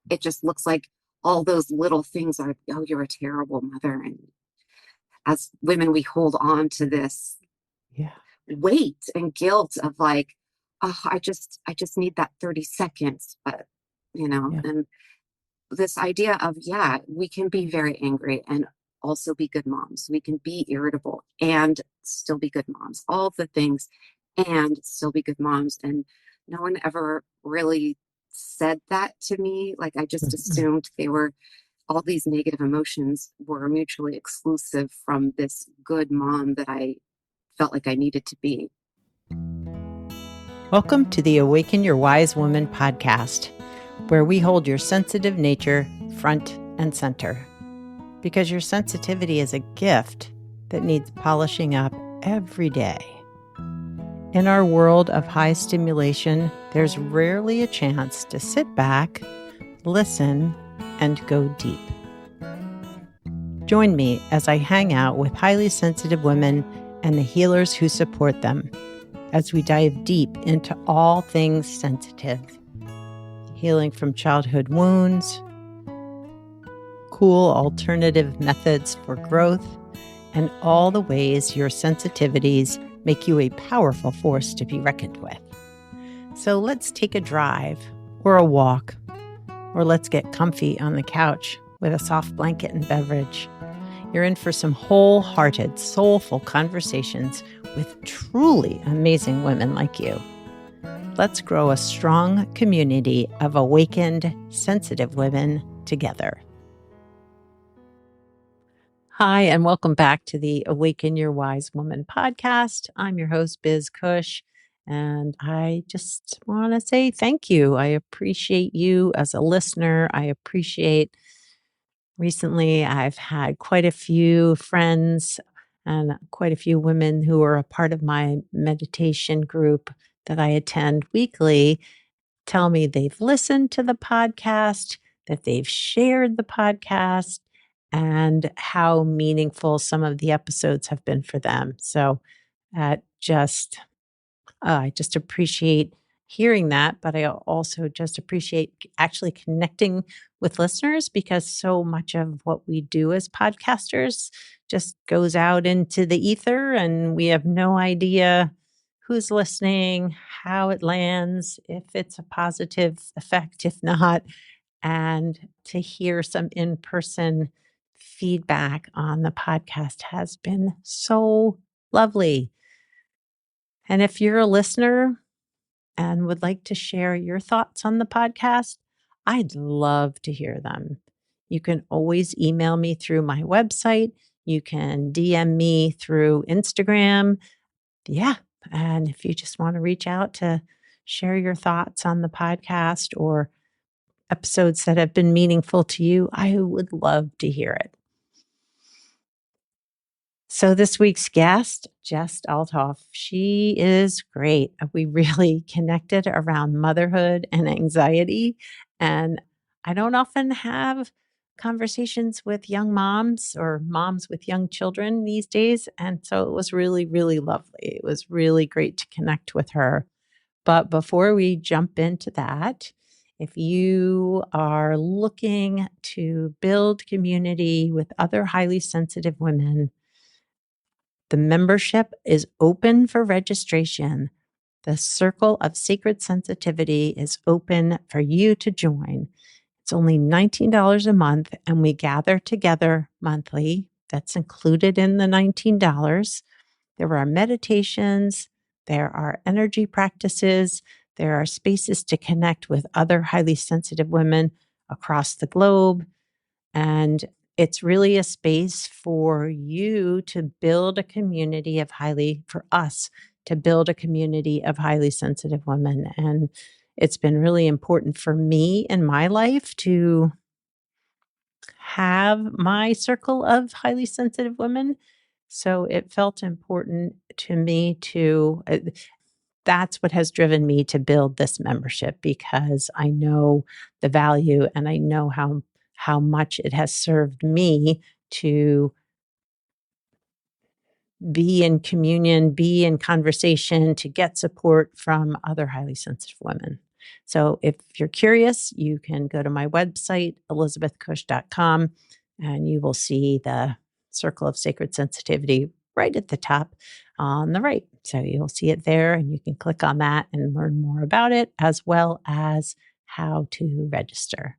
it just looks like all those little things are, oh, you're a terrible mother. And as women, we hold on to this Yeah. weight and guilt of like, oh, I just need that 30 seconds. But, Yeah. and this idea of, yeah, we can be very angry and also be good moms. We can be irritable and still be good moms, all the things and still be good moms. And no one ever really said that to me. Like I just Mhm. assumed they were all these negative emotions were mutually exclusive from this good mom that I felt like I needed to be. Welcome to the Awaken Your Wise Woman podcast, where we hold your sensitive nature front and center. Because your sensitivity is a gift that needs polishing up every day. In our world of high stimulation, there's rarely a chance to sit back, listen, and go deep. Join me as I hang out with highly sensitive women and the healers who support them as we dive deep into all things sensitive, healing from childhood wounds, cool alternative methods for growth, and all the ways your sensitivities make you a powerful force to be reckoned with. So let's take a drive or a walk, or let's get comfy on the couch with a soft blanket and beverage. You're in for some wholehearted, soulful conversations with truly amazing women like you. Let's grow a strong community of awakened, sensitive women together. Hi, and welcome back to the Awaken Your Wise Woman podcast. I'm your host, Biz Cush, and I just want to say thank you. I appreciate you as a listener. I appreciate recently, I've had quite a few friends and quite a few women who are a part of my meditation group that I attend weekly tell me they've listened to the podcast, that they've shared the podcast, and how meaningful some of the episodes have been for them. So, just I just appreciate hearing that, but I also just appreciate actually connecting with listeners because so much of what we do as podcasters just goes out into the ether and we have no idea who's listening, how it lands, if it's a positive effect, if not. And to hear some in person feedback on the podcast has been so lovely. And if you're a listener and would like to share your thoughts on the podcast, I'd love to hear them. You can always email me through my website. You can DM me through Instagram. Yeah. And if you just want to reach out to share your thoughts on the podcast or episodes that have been meaningful to you, I would love to hear it. So this week's guest, Jess Althoff, she is great. We really connected around motherhood and anxiety. And I don't often have conversations with young moms or moms with young children these days. And so it was really, really lovely. It was really great to connect with her. But before we jump into that, if you are looking to build community with other highly sensitive women, the membership is open for registration. The Circle of Sacred Sensitivity is open for you to join. It's only $19 a month, and we gather together monthly. That's included in the $19. There are meditations, there are energy practices, there are spaces to connect with other highly sensitive women across the globe. And it's really a space for you to build a community of for us to build a community of highly sensitive women. And it's been really important for me in my life to have my circle of highly sensitive women. So it felt important to me that's what has driven me to build this membership because I know the value and I know how much it has served me to be in communion, be in conversation, to get support from other highly sensitive women. So if you're curious, you can go to my website, elizabethcush.com, and you will see the Circle of Sacred Sensitivity right at the top on the right. So you'll see it there, and you can click on that and learn more about it, as well as how to register.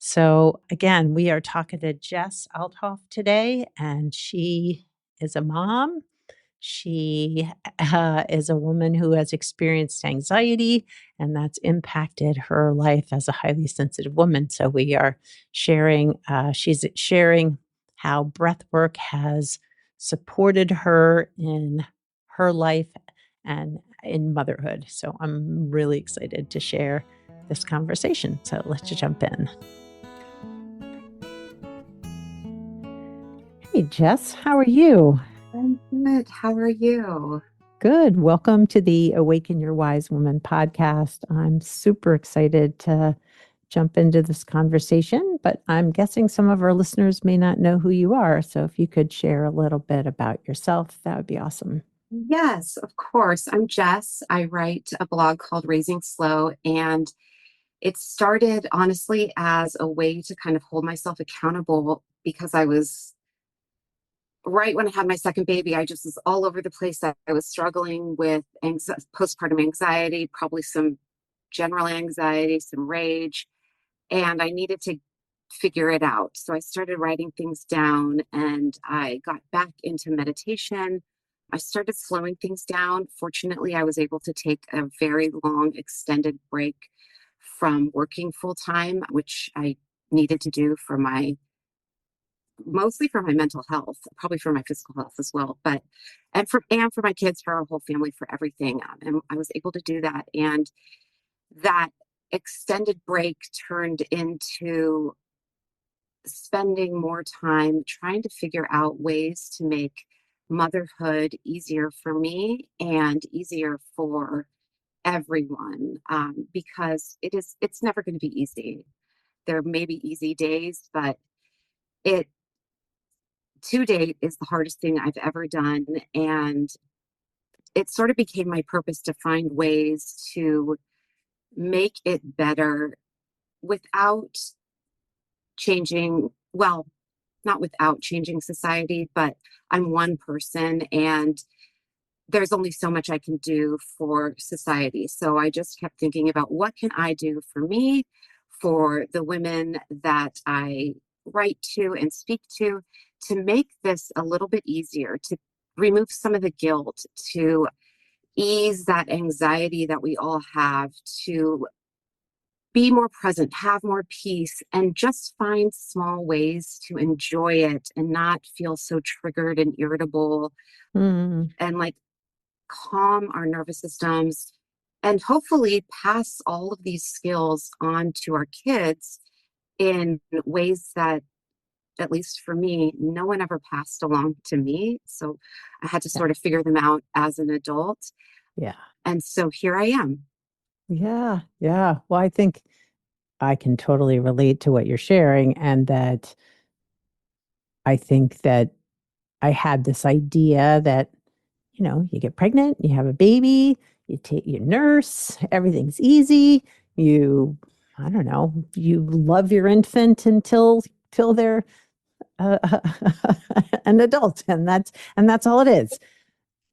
So, again, we are talking to Jess Althoff today, and she is a mom. She is a woman who has experienced anxiety, and that's impacted her life as a highly sensitive woman. So, we are she's sharing how breath work has supported her in her life and in motherhood. So, I'm really excited to share this conversation. So, let's just jump in. Hey, Jess, how are you? I'm good. How are you? Good. Welcome to the Awaken Your Wise Woman podcast. I'm super excited to jump into this conversation, but I'm guessing some of our listeners may not know who you are. So if you could share a little bit about yourself, that would be awesome. Yes, of course. I'm Jess. I write a blog called Raising Slow, and it started honestly as a way to kind of hold myself accountable because I was right when I had my second baby. I just was all over the place. I was struggling with postpartum anxiety, probably some general anxiety, some rage, and I needed to figure it out. So I started writing things down and I got back into meditation. I started slowing things down. Fortunately, I was able to take a very long, extended break from working full time, which I needed to do for my mostly for my mental health, probably for my physical health as well, but and for my kids, for our whole family, for everything. And I was able to do that. And that extended break turned into spending more time trying to figure out ways to make motherhood easier for me and easier for everyone, because it's never going to be easy. There may be easy days, but it to date is the hardest thing I've ever done. And it sort of became my purpose to find ways to make it better without changing, well, not without changing society, but I'm one person and there's only so much I can do for society. So I just kept thinking about what can I do for me, for the women that I write to and speak to make this a little bit easier, to remove some of the guilt, to ease that anxiety that we all have, to be more present, have more peace, and just find small ways to enjoy it and not feel so triggered and irritable, Mm, and like calm our nervous systems and hopefully pass all of these skills on to our kids in ways that, at least for me, no one ever passed along to me. So I had to yeah. sort of figure them out as an adult. Yeah. And so here I am. Yeah. Yeah. Well, I think I can totally relate to what you're sharing, and that I think that I had this idea that, you get pregnant, you have a baby, you take your nurse, everything's easy. You, I don't know, you love your infant until till they're uh, an adult, and that's all it is.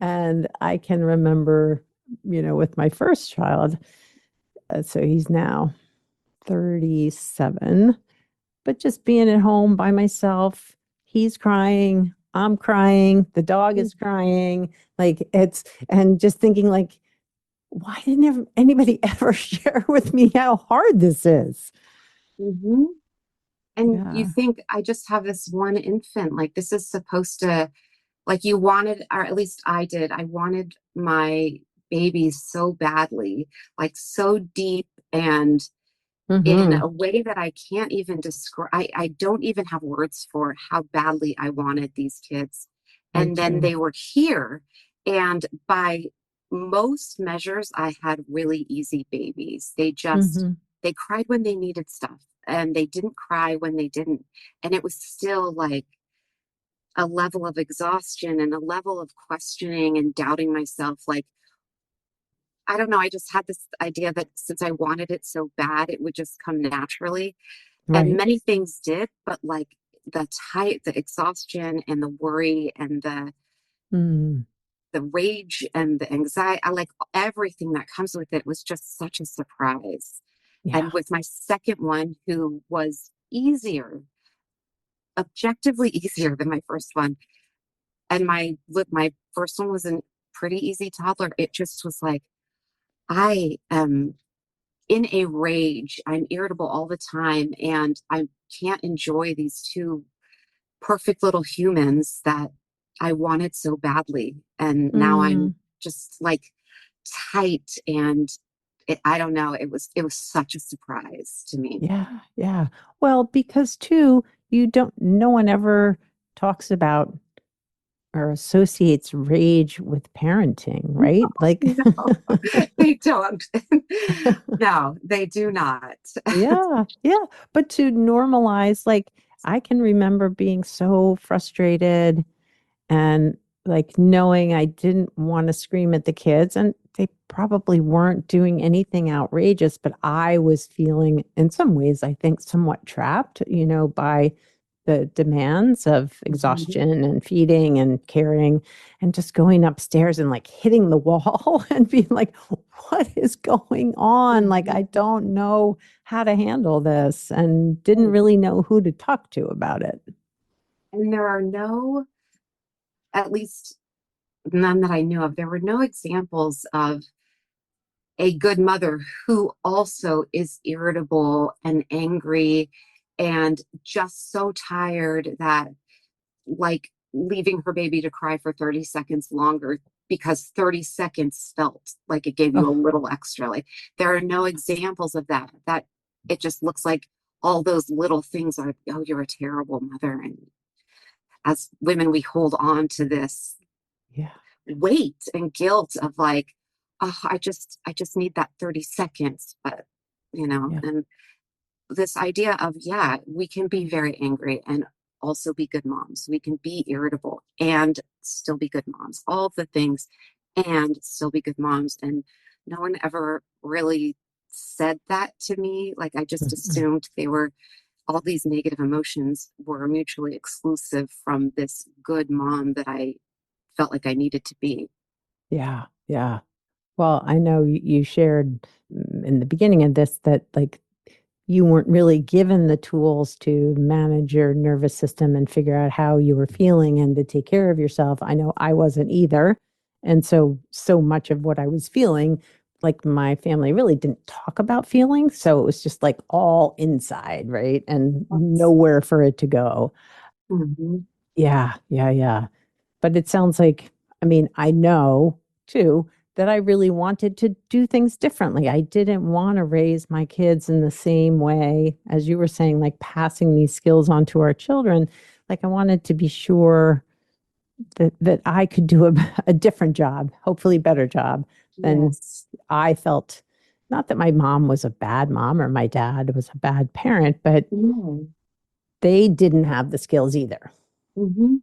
And I can remember, with my first child, so he's now 37, but just being at home by myself, he's crying, I'm crying, the dog is crying, like and just thinking like, why didn't anybody ever share with me how hard this is? Mm-hmm. And you Yeah. think, I just have this one infant, like this is supposed to, like you wanted, or at least I did, I wanted my baby so badly, like so deep and in Mm-hmm. a way that I can't even describe. I don't even have words for how badly I wanted these kids. Me And then too. they were here. And by most measures, I had really easy babies. Mm-hmm. They cried when they needed stuff and they didn't cry when they didn't. And it was still like a level of exhaustion and a level of questioning and doubting myself. Like, I don't know. I just had this idea that since I wanted it so bad, it would just come naturally. And Right. many things did, but like the exhaustion and the worry and Mm, the rage and the anxiety, I like everything that comes with it was just such a surprise. yeah. And with my second one, who was easier, objectively easier than my first one, and my first one was a pretty easy toddler. It just was like I am in a rage. I'm irritable all the time, and I can't enjoy these two perfect little humans that I wanted so badly. And now I'm Mm, just like tight and I don't know. It was such a surprise to me. yeah. Yeah. Well, because too, no one ever talks about or associates rage with parenting, right? Like, No, they don't. No, they do not. yeah, yeah. But to normalize, like, I can remember being so frustrated and like knowing I didn't want to scream at the kids, and they probably weren't doing anything outrageous, but I was feeling, in some ways, I think, somewhat trapped, by the demands of Mhm, exhaustion and feeding and caring, and just going upstairs and like hitting the wall and being like, what is going on? Like, I mhm, don't know how to handle this, and didn't right. really know who to talk to about it. And there are no, at least none that I knew of, there were no examples of a good mother who also is irritable and angry and just so tired that like leaving her baby to cry for 30 seconds longer because 30 seconds felt like it gave you a Oh, little extra. Like there are no examples of that it just looks like all those little things are, oh, you're a terrible mother. And as women, we hold on to this yeah, weight and guilt of like, oh, I just need that 30 seconds. But yeah. and this idea of, yeah, we can be very angry and also be good moms. We can be irritable and still be good moms. All of the things and still be good moms. And no one ever really said that to me. Like I just Mhm. assumed they were all these negative emotions were mutually exclusive from this good mom that I felt like I needed to be. Yeah, yeah. Well, I know you shared in the beginning of this that like you weren't really given the tools to manage your nervous system and figure out how you were feeling and to take care of yourself. I know I wasn't either. And so much of what I was feeling, like my family really didn't talk about feelings. So it was just like all inside, right? And nowhere for it to go. Mhm. Yeah, yeah, yeah. But it sounds like, I mean, I know too that I really wanted to do things differently. I didn't want to raise my kids in the same way as you were saying, like passing these skills on to our children. Like I wanted to be sure that I could do a different job, hopefully better job than Yes. I felt. Not that my mom was a bad mom or my dad was a bad parent, but No. they didn't have the skills either. Mhm.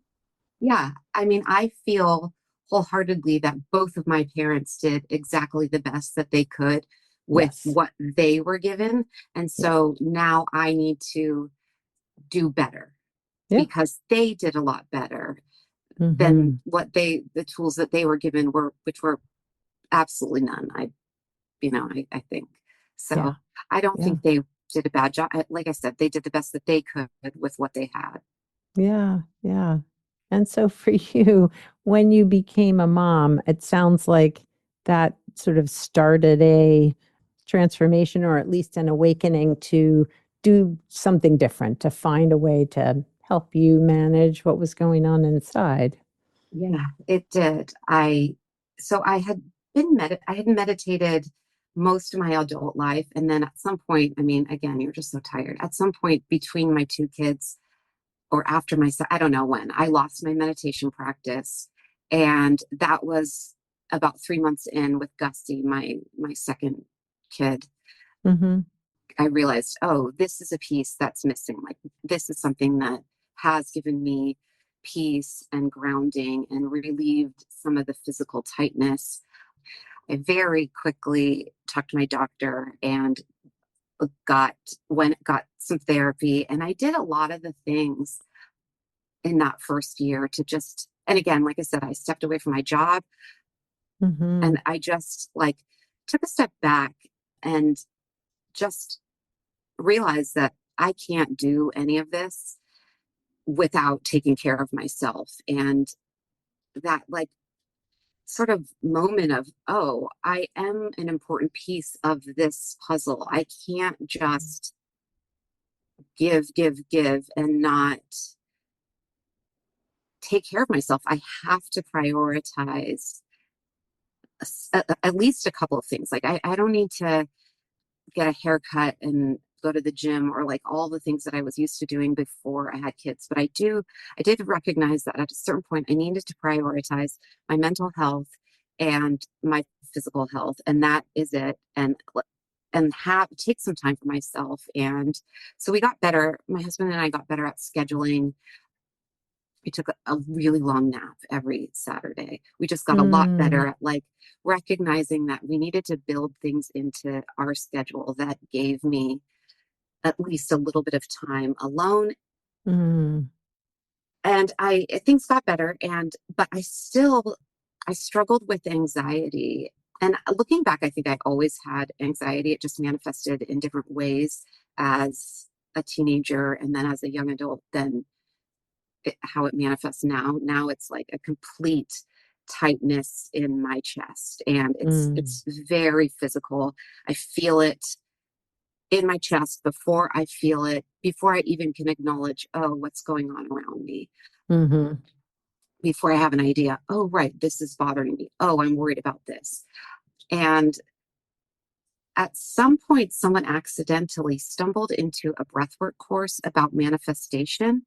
Yeah, I mean, I feel wholeheartedly that both of my parents did exactly the best that they could with Yes. what they were given. And Yeah. so now I need to do better Yeah. because they did a lot better than Hmm. the tools that they were given were, which were absolutely none. I think. Yeah. So I don't Yeah. think they did a bad job. Like I said, they did the best that they could with what they had. Yeah, yeah. And so for you, when you became a mom, it sounds like that sort of started a transformation or at least an awakening to do something different, to find a way to help you manage what was going on inside. Yeah, it did. I had I had meditated most of my adult life. And then at some point, I mean, again, you're just so tired. At some point between my two kids or after I don't know when, I lost my meditation practice. And that was about 3 months in with Gusty, my second kid. Hmm. I realized, oh, this is a piece that's missing. Like this is something that has given me peace and grounding and relieved some of the physical tightness. I very quickly talked to my doctor and got some therapy. And I did a lot of the things in that first year to just, and again, like I said, I stepped away from my job Mhm. and I just like took a step back and just realized that I can't do any of this without taking care of myself. And that like sort of moment of, oh, I am an important piece of this puzzle. I can't just give and not take care of myself. I have to prioritize at least a couple of things. Like I don't need to get a haircut and go to the gym or like all the things that I was used to doing before I had kids. But I did recognize that at a certain point, I needed to prioritize my mental health and my physical health. And that is it. And have take some time for myself. And so we got better. My husband and I got better at scheduling. We took a really long nap every Saturday. We just got a lot Mm. better at like recognizing that we needed to build things into our schedule that gave me at least a little bit of time alone. Mm. And I things got better and but I struggled with anxiety. And looking back, I think I always had anxiety. It just manifested in different ways as a teenager and then as a young adult than how it manifests now. Now it's like a complete tightness in my chest and Mm. it's very physical. I feel it in my chest before I even can acknowledge, oh, what's going on around me, Mhm. before I have an idea, oh, right, this is bothering me. Oh, I'm worried about this. And at some point, someone accidentally stumbled into a breathwork course about manifestation.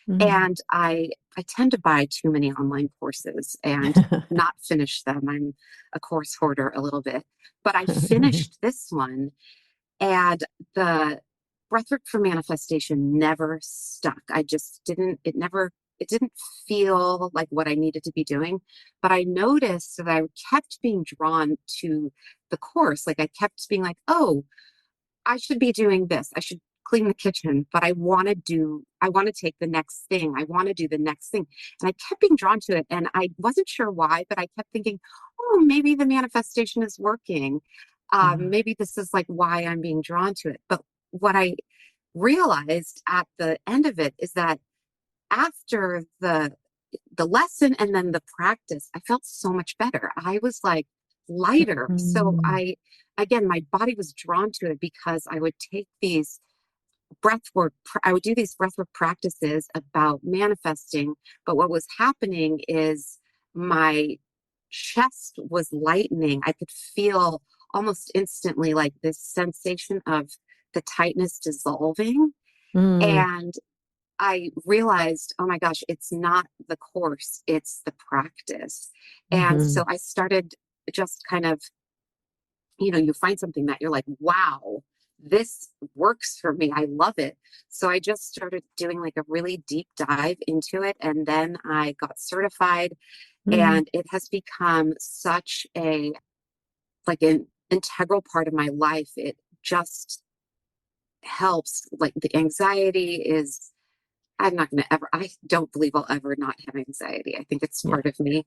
Mm. And I tend to buy too many online courses and not finish them. I'm a course hoarder a little bit, but I finished this one and the breathwork for manifestation never stuck. I just didn't, it didn't feel like what I needed to be doing. But I noticed that I kept being drawn to the course. Like I kept being like, oh, I should be doing this. I should clean the kitchen, but I want to take the next thing. I want to do the next thing. And I kept being drawn to it. And I wasn't sure why, but I kept thinking, oh, maybe the manifestation is working. Uh, Maybe this is like why I'm being drawn to it. But what I realized at the end of it is that after the lesson and then the practice, I felt so much better. I was like lighter. So mm. again, my body was drawn to it because I would take these I would do these breathwork practices about manifesting. But what was happening is my chest was lightening. I could feel almost instantly like this sensation of the tightness dissolving. Mm. And I realized, oh my gosh, it's not the course, it's the practice. And so Mhm. I started just kind of, you find something that you're like, wow, this works for me. I love it. So I just started doing like a really deep dive into it. And then I got certified, Mm. and it has become such like an integral part of my life. It just helps. Like the anxiety is I'm not going to ever, I don't believe I'll ever not have anxiety. I think it's Yeah. part of me,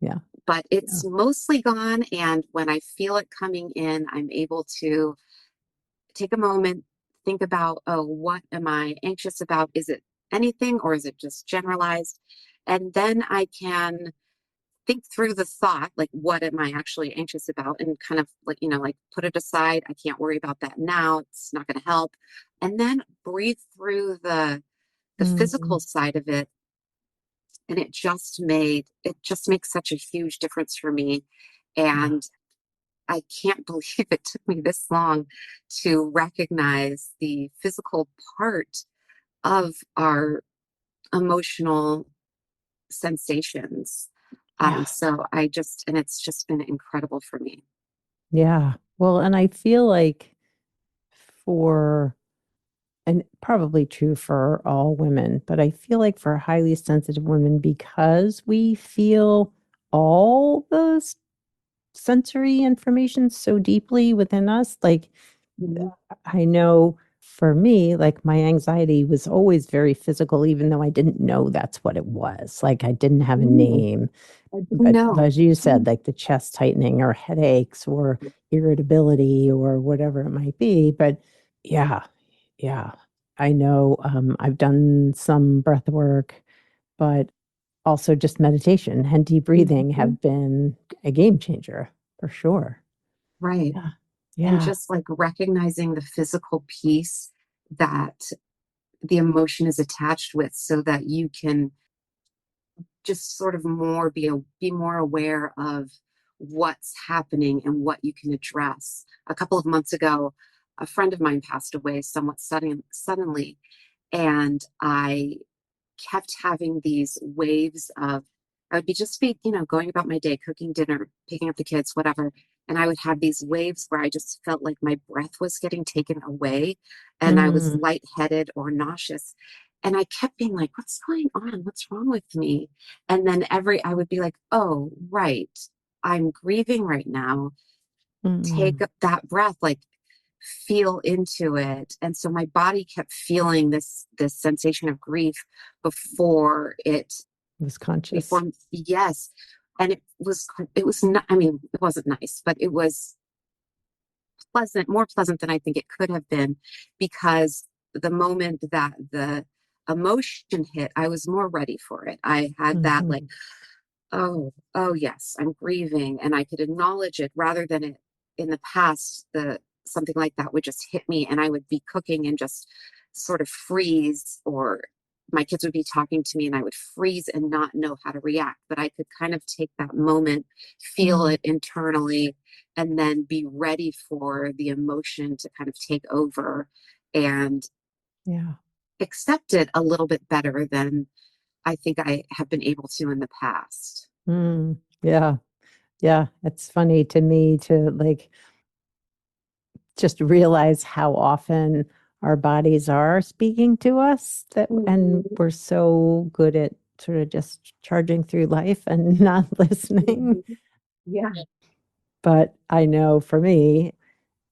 Yeah. but Yeah. it's mostly gone. And when I feel it coming in, I'm able to take a moment, think about, oh, what am I anxious about? Is it anything or is it just generalized? And then I can think through the thought, like, what am I actually anxious about? And kind of like, like put it aside. I can't worry about that now. It's not going to help. And then breathe through the physical Mm. side of it, and it just makes such a huge difference for me. Yeah. And I can't believe it took me this long to recognize the physical part of our emotional sensations. Yeah. So and it's just been incredible for me. Yeah. Well, and I feel like for and probably true for all women, but I feel like for highly sensitive women, because we feel all those sensory information so deeply within us. Like, Mhm. I know for me, like my anxiety was always very physical, even though I didn't know that's what it was. Like I didn't have a Mm, name. I didn't But know. as you said, like the chest tightening or headaches or irritability or whatever it might be. But yeah, yeah. I know I've done some breath work, but also just meditation and deep breathing Mhm. have been a game changer for sure. Right. Yeah. And Yeah. just like recognizing the physical piece that the emotion is attached with so that you can just sort of be more aware of what's happening and what you can address. A couple of months ago, a friend of mine passed away somewhat suddenly, and I kept having these waves of I would going about my day, cooking dinner, picking up the kids, whatever. And I would have these waves where I just felt like my breath was getting taken away and I was Mm, lightheaded or nauseous. And I kept being like, what's going on? What's wrong with me? And then I would be like, oh, right. I'm grieving right now. Take mm. that breath, like feel into it. And so my body kept feeling this sensation of grief before it Was conscious. before yes. And it was not, I mean, it wasn't nice, but it was more pleasant than I think it could have been, because the moment that the emotion hit, I was more ready for it. I had that like, Hmm. oh yes, I'm grieving, and I could acknowledge it rather than it in the past, the something like that would just hit me and I would be cooking and just sort of freeze, or my kids would be talking to me and I would freeze and not know how to react. But I could kind of take that moment, feel Mm, it internally, and then be ready for the emotion to kind of take over and yeah. accept it a little bit better than I think I have been able to in the past. Yeah. Yeah. It's funny to me to like just realize how often our bodies are speaking to us that and Mhm. we're so good at sort of just charging through life and not listening. Mhm. Yeah, But I know for me,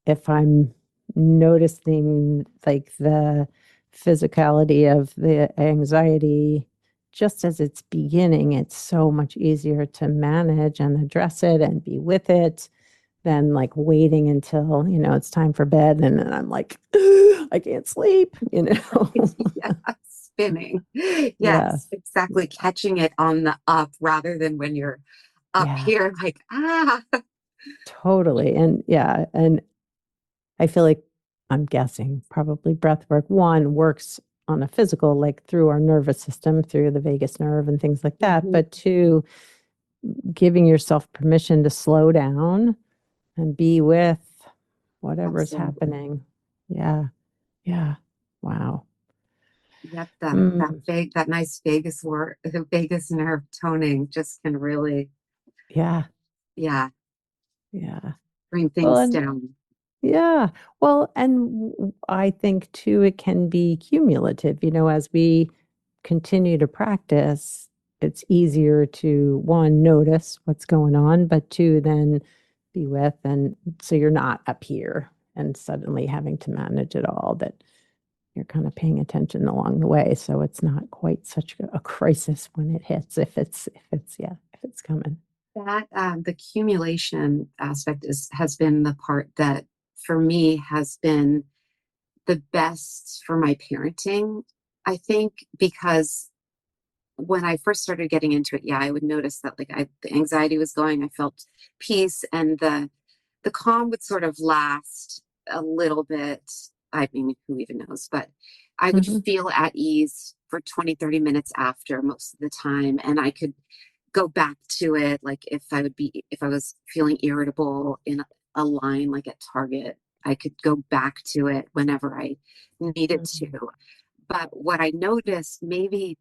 if I'm noticing like the physicality of the anxiety just as it's beginning, it's so much easier to manage and address it and be with it than like waiting until, it's time for bed and then I'm like, I can't sleep. yeah, spinning. Yeah. Yes, exactly. Catching it on the up rather than when you're up Yeah, here, like, ah. totally. And yeah, and I feel like I'm guessing probably breath work one works on a physical, like through our nervous system, through the vagus nerve and things like that. Mhm. But two, giving yourself permission to slow down and be with whatever is Absolutely. happening. Yeah. Yeah. Wow. Yep, Mm, that nice Vegas work, the Vegas nerve toning just can really, yeah. yeah, Yeah. bring Well, things and down. yeah. Well, and I think too, it can be cumulative. As we continue to practice, it's easier to one, notice what's going on, but two, then be with. And so you're not up here and suddenly having to manage it all, that you're kind of paying attention along the way. So it's not quite such a crisis when it hits, if it's coming. That the accumulation aspect has been the part that for me has been the best for my parenting. I think because when I first started getting into it, yeah, I would notice that the anxiety was going, I felt peace, and the calm would sort of last a little bit. I mean, who even knows? But I would Hmm. feel at ease for 20, 30 minutes after most of the time. And I could go back to it. Like if I was feeling irritable in a line, like at Target, I could go back to it whenever I needed to. But what I noticed, maybe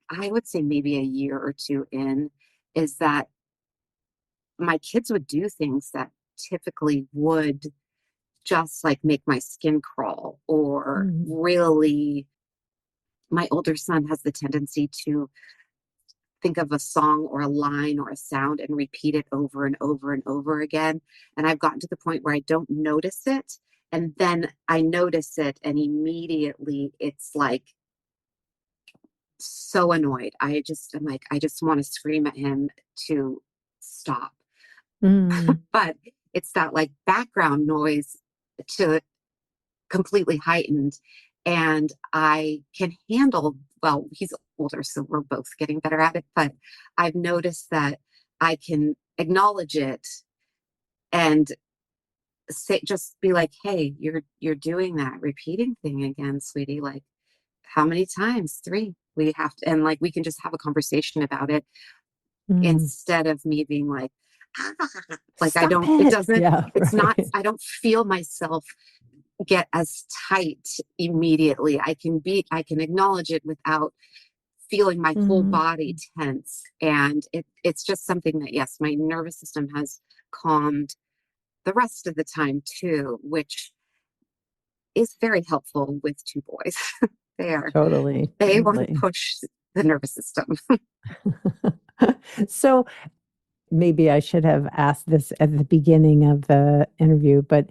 I would say maybe a year or two in, is that my kids would do things that typically would just like make my skin crawl, or Hmm. really, my older son has the tendency to think of a song or a line or a sound and repeat it over and over and over again. And I've gotten to the point where I don't notice it. And then I notice it, and immediately it's like so annoyed. I'm like, I just want to scream at him to stop. Mm, But it's that like background noise to completely heightened. And I can handle, well, he's older, so we're both getting better at it. But I've noticed that I can acknowledge it and say, just be like, hey, you're doing that repeating thing again, sweetie. Like, how many times? Three. We have to, and like we can just have a conversation about it mm. instead of me being like, ah, like I Stop don't, it it. doesn't, Yeah, it's not, right. I don't feel myself get as tight immediately. I can acknowledge it without feeling my whole Mm. body tense. And it's just something that, yes, my nervous system has calmed the rest of the time too, which is very helpful with two boys. they are, Totally, they want to totally. push the nervous system. So maybe I should have asked this at the beginning of the interview, but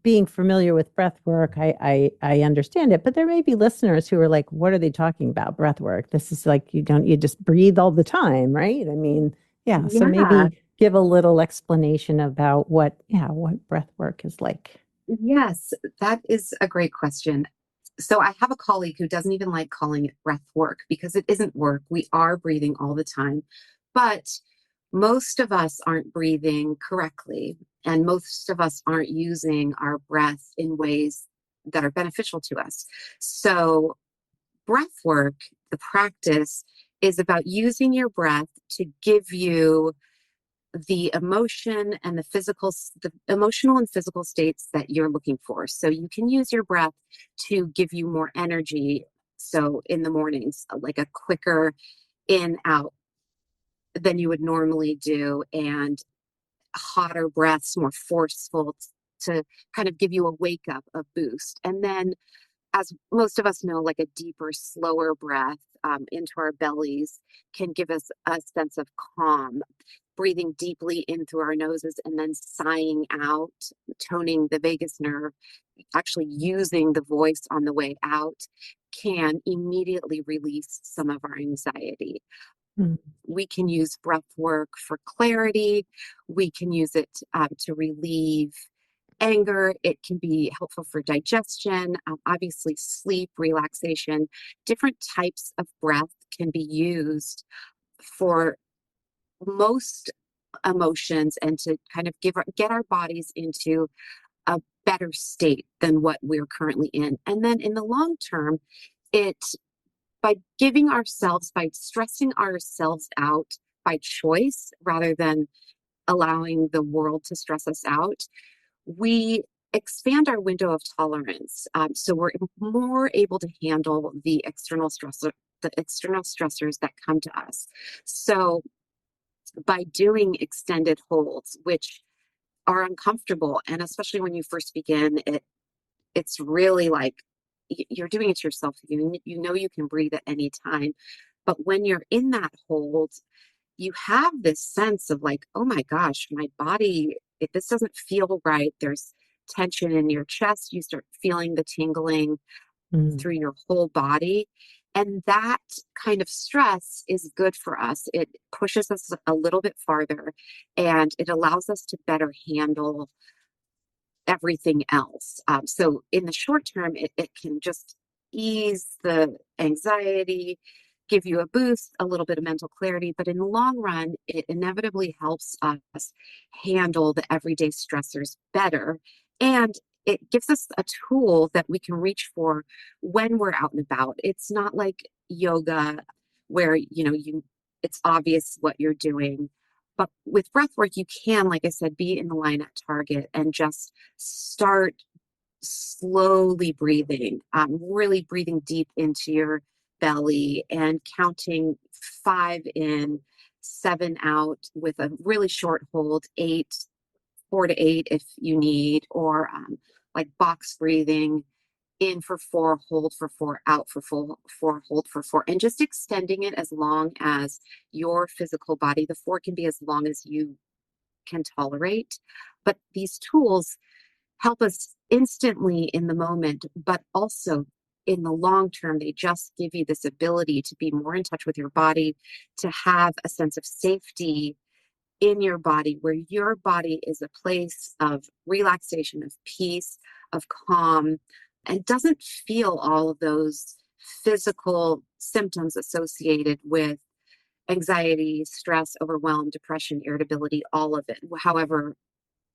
being familiar with breath work, I understand it. But there may be listeners who are like, what are they talking about? Breath work. This is like you just breathe all the time, right? I mean, yeah. So Yeah. maybe give a little explanation about what breath work is like. Yes, that is a great question. So I have a colleague who doesn't even like calling it breath work because it isn't work. We are breathing all the time, but most of us aren't breathing correctly, and most of us aren't using our breath in ways that are beneficial to us. So breath work, the practice, is about using your breath to give you the emotion and the emotional and physical states that you're looking for. So you can use your breath to give you more energy. So in the mornings, like a quicker in out than you would normally do, and hotter breaths, more forceful to kind of give you a wake up, a boost. And then, as most of us know, like a deeper, slower breath into our bellies can give us a sense of calm. Breathing deeply in through our noses and then sighing out, toning the vagus nerve, actually using the voice on the way out can immediately release some of our anxiety. Mm, We can use breath work for clarity. We can use it to relieve anger. It can be helpful for digestion, obviously, sleep, relaxation. Different types of breath can be used for most emotions and to kind of get our bodies into a better state than what we're currently in. And then in the long term, it by giving ourselves, by stressing ourselves out by choice rather than allowing the world to stress us out, we expand our window of tolerance. So we're more able to handle the external stressors that come to us. So by doing extended holds, which are uncomfortable, and especially when you first begin, it's really like you're doing it to yourself. You know you can breathe at any time, but when you're in that hold, you have this sense of like, oh my gosh, my body, this doesn't feel right. There's tension in your chest. You start feeling the tingling mm, through your whole body. And that kind of stress is good for us. It pushes us a little bit farther, and it allows us to better handle everything else. So in the short term, it can just ease the anxiety, give you a boost, a little bit of mental clarity. But in the long run, it inevitably helps us handle the everyday stressors better. And it gives us a tool that we can reach for when we're out and about. It's not like yoga where, it's obvious what you're doing. But with breath work, you can, like I said, be in the line at target and just start slowly breathing, really breathing deep into your belly and counting 5 in, 7 out with a really short hold, 8, 4 to 8 if you need, or like box breathing. in for four, hold for four, out for four, hold for four, and just extending it as long as your physical body. The four can be as long as you can tolerate. But these tools help us instantly in the moment, but also in the long term, they just give you this ability to be more in touch with your body, to have a sense of safety in your body, where your body is a place of relaxation, of peace, of calm, and doesn't feel all of those physical symptoms associated with anxiety, stress, overwhelm, depression, irritability, all of it, however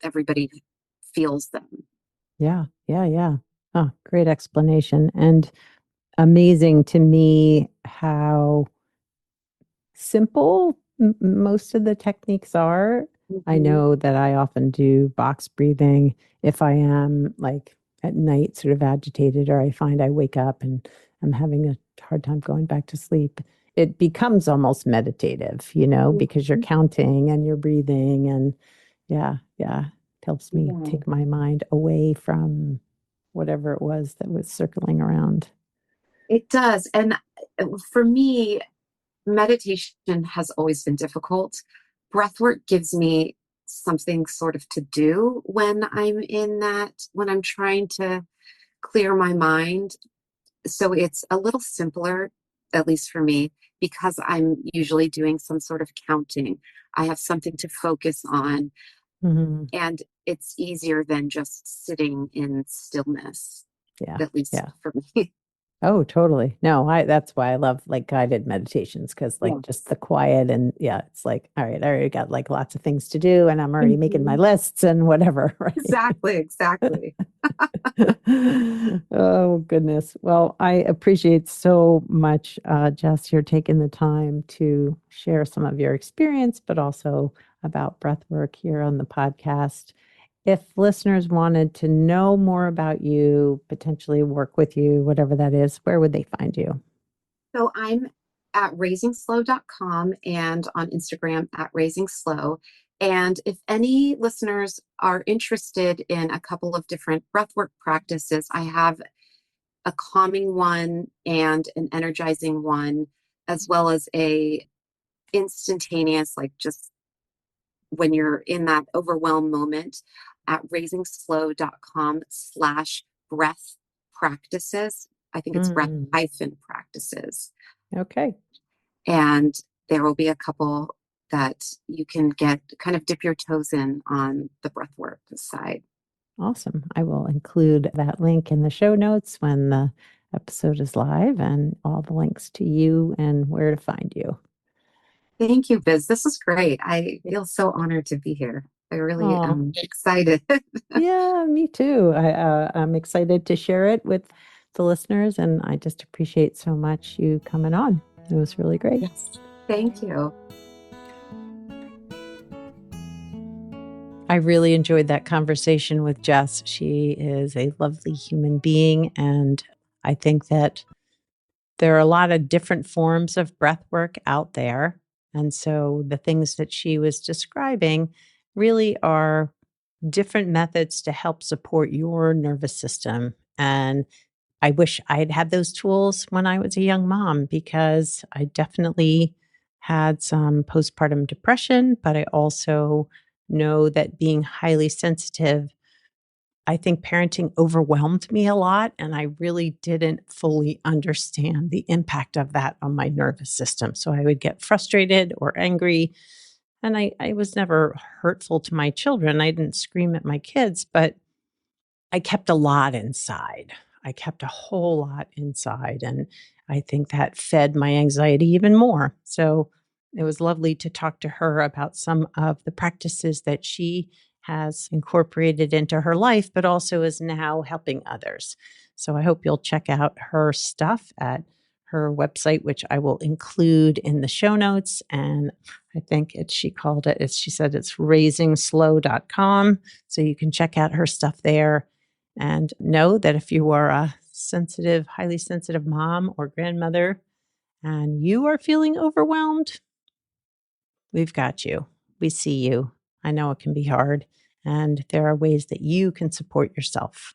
everybody feels them. Yeah, yeah, yeah. Oh, great explanation. And amazing to me how simple most of the techniques are. I Mhm. know that I often do box breathing if I am like at night sort of agitated, or I find I wake up and I'm having a hard time going back to sleep. It becomes almost meditative, because you're counting and you're breathing, and yeah, yeah, it helps me Yeah. take my mind away from whatever it was that was circling around. It does. And for me, meditation has always been difficult. Breathwork gives me something sort of to do when I'm in that, when I'm trying to clear my mind. So it's a little simpler, at least for me, because I'm usually doing some sort of counting. I have something to focus on, Mhm. and it's easier than just sitting in stillness, Yeah, at least yeah. for me. Oh, totally. No, that's why I love like guided meditations, because Yeah. like just the quiet, and yeah, it's like, all right, I already got like lots of things to do and I'm already making my Mhm. lists and whatever, right? Exactly, exactly. Oh, goodness. Well, I appreciate so much, Jess, you're taking the time to share some of your experience, but also about breath work here on the podcast. If listeners wanted to know more about you, potentially work with you, whatever that is, where would they find you? So I'm at raisingslow.com and on Instagram at raisingslow. And if any listeners are interested in a couple of different breathwork practices, I have a calming one and an energizing one, as well as a instantaneous, like just when you're in that overwhelm moment, at raisingslow.com/breath practices. I think it's breath Mm, hyphen practices. okay, And there will be a couple that you can get kind of dip your toes in on the breathwork side. awesome. I will include that link in the show notes when the episode is live, and all the links to you and where to find you. Thank you, Biz. This is great. I feel so honored to be here. I really Oh, am excited. yeah, me too. I'm excited to share it with the listeners, and I just appreciate so much you coming on. It was really great. Yes. Thank you. I really enjoyed that conversation with Jess. She is a lovely human being, and I think that there are a lot of different forms of breath work out there. And so the things that she was describing really are different methods to help support your nervous system. And I wish I'd had those tools when I was a young mom, because I definitely had some postpartum depression, but I also know that being highly sensitive, I think parenting overwhelmed me a lot, and I really didn't fully understand the impact of that on my nervous system. So I would get frustrated or angry, and I was never hurtful to my children. I didn't scream at my kids, but I kept a lot inside. I kept a whole lot inside, and I think that fed my anxiety even more. So it was lovely to talk to her about some of the practices that she has incorporated into her life, but also is now helping others. So I hope you'll check out her stuff at her website, which I will include in the show notes. And I think she called it, she said it's raisingslow.com. So you can check out her stuff there, and know that if you are a sensitive, highly sensitive mom or grandmother and you are feeling overwhelmed, we've got you. We see you. I know it can be hard, and there are ways that you can support yourself.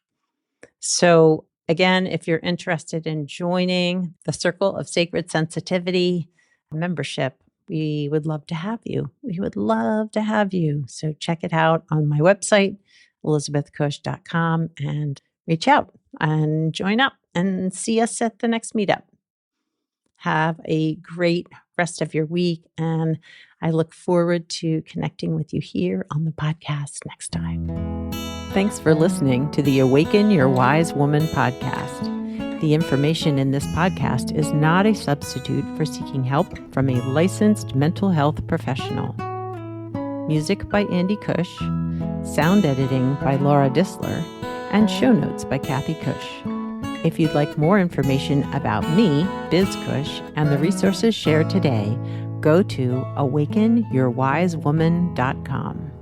So Again, if you're interested in joining the Circle of Sacred Sensitivity membership, we would love to have you. We would love to have you. So check it out on my website, elizabethcush.com, and reach out and join up and see us at the next meetup. Have a great rest of your week, and I look forward to connecting with you here on the podcast next time. Thanks for listening to the Awaken Your Wise Woman podcast. The information in this podcast is not a substitute for seeking help from a licensed mental health professional. Music by Andy Cush, sound editing by Laura Disler, and show notes by Kathy Cush. If you'd like more information about me, Biz Cush, and the resources shared today, go to awakenyourwisewoman.com.